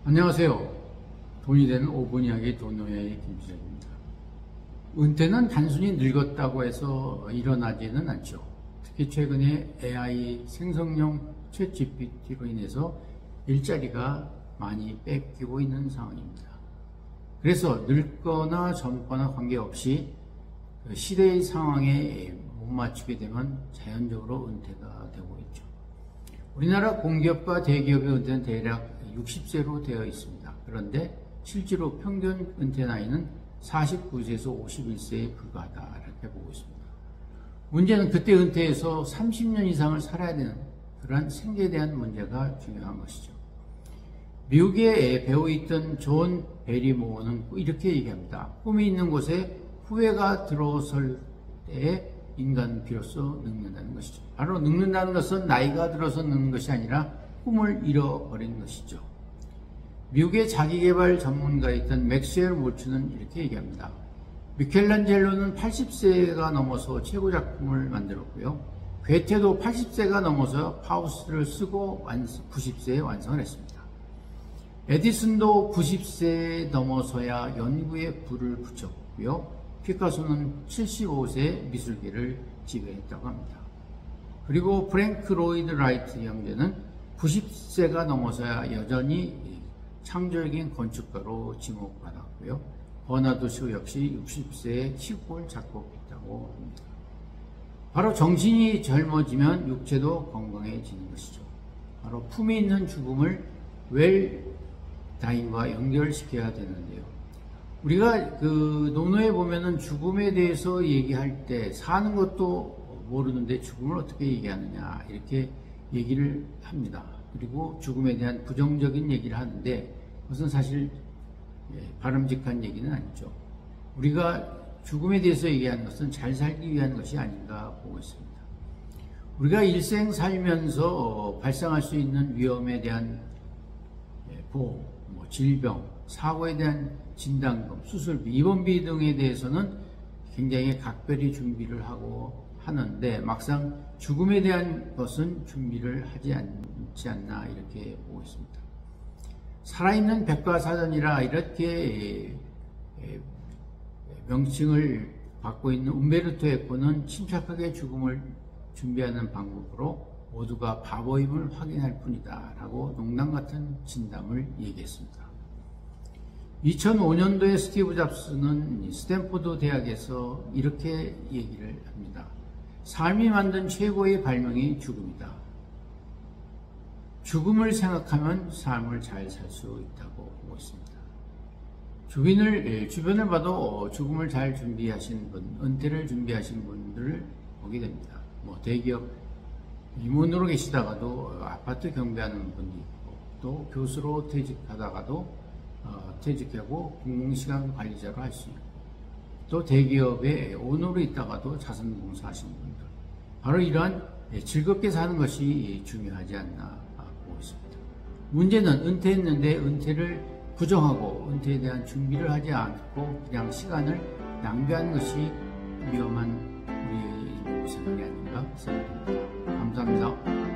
안녕하세요. 돈이 되는 5분 이야기 돈노예의 김수정입니다. 은퇴는 단순히 늙었다고 해서 일어나지는 않죠. 특히 최근에 AI 생성형 챗GPT로 인해서 일자리가 많이 뺏기고 있는 상황입니다. 그래서 늙거나 젊거나 관계없이 시대의 상황에 못 맞추게 되면 자연적으로 은퇴가 되고 있죠. 우리나라 공기업과 대기업의 은퇴는 대략 60세로 되어 있습니다. 그런데 실제로 평균 은퇴 나이는 49세에서 51세에 불과하다 이렇게 보고 있습니다. 문제는 그때 은퇴해서 30년 이상을 살아야 되는 그러한 생계에 대한 문제가 중요한 것이죠. 미국에 배우 있던 존 베리모어는 이렇게 얘기합니다. 꿈이 있는 곳에 후회가 들어설 때에 인간은 비로소 늙는다는 것이죠. 바로 늙는다는 것은 나이가 들어서 늙는 것이 아니라 꿈을 잃어버린 것이죠. 미국의 자기개발 전문가였던 맥스웰 몰츠는 이렇게 얘기합니다. 미켈란젤로는 80세가 넘어서 최고 작품을 만들었고요. 괴테도 80세가 넘어서 파우스트를 쓰고 90세에 완성을 했습니다. 에디슨도 90세에 넘어서야 연구에 불을 붙였고요. 피카소는 75세에 미술계를 지배했다고 합니다. 그리고 프랭크 로이드 라이트 형제는 90세가 넘어서야 여전히 창조적인 건축가로 지목받았고요. 버나드 쇼 역시 60세에 시골 작곡했다고 합니다. 바로 정신이 젊어지면 육체도 건강해지는 것이죠. 바로 품이 있는 죽음을 웰다잉과 연결시켜야 되는데요. 우리가 논어에 보면은 죽음에 대해서 얘기할 때 사는 것도 모르는데 죽음을 어떻게 얘기하느냐 이렇게 얘기를 합니다. 그리고 죽음에 대한 부정적인 얘기를 하는데 그것은 사실 바람직한 얘기는 아니죠. 우리가 죽음에 대해서 얘기하는 것은 잘 살기 위한 것이 아닌가 보고 있습니다. 우리가 일생 살면서 발생할 수 있는 위험에 대한 보험, 질병, 사고에 대한 진단금, 수술비, 입원비 등에 대해서는 굉장히 각별히 준비를 하고 하는데 막상 죽음에 대한 것은 준비를 하지 않지 않나 이렇게 보고 있습니다. 살아있는 백과사전이라 이렇게 명칭을 받고 있는 움베르토 에코는 침착하게 죽음을 준비하는 방법으로 모두가 바보임을 확인할 뿐이다 라고 농담 같은 진담을 얘기했습니다. 2005년도에 스티브 잡스는 스탠포드 대학에서 이렇게 얘기를 합니다. 삶이 만든 최고의 발명이 죽음이다. 죽음을 생각하면 삶을 잘 살 수 있다고 보고 있습니다. 주변을 봐도 죽음을 잘 준비하신 분, 은퇴를 준비하신 분들을 보게 됩니다. 대기업 임원으로 계시다가도 아파트 경비하는 분이 있고, 또 교수로 퇴직하다가도 퇴직하고 공공시간 관리자로 할 수 있고, 또 대기업의 오너로 있다가도 자선봉사하시는 분들, 바로 이러한 즐겁게 사는 것이 중요하지 않나 보고 있습니다. 문제는 은퇴했는데 은퇴를 부정하고 은퇴에 대한 준비를 하지 않고 그냥 시간을 낭비하는 것이 위험한 우리의 생각이 아닌가 생각합니다. 감사합니다.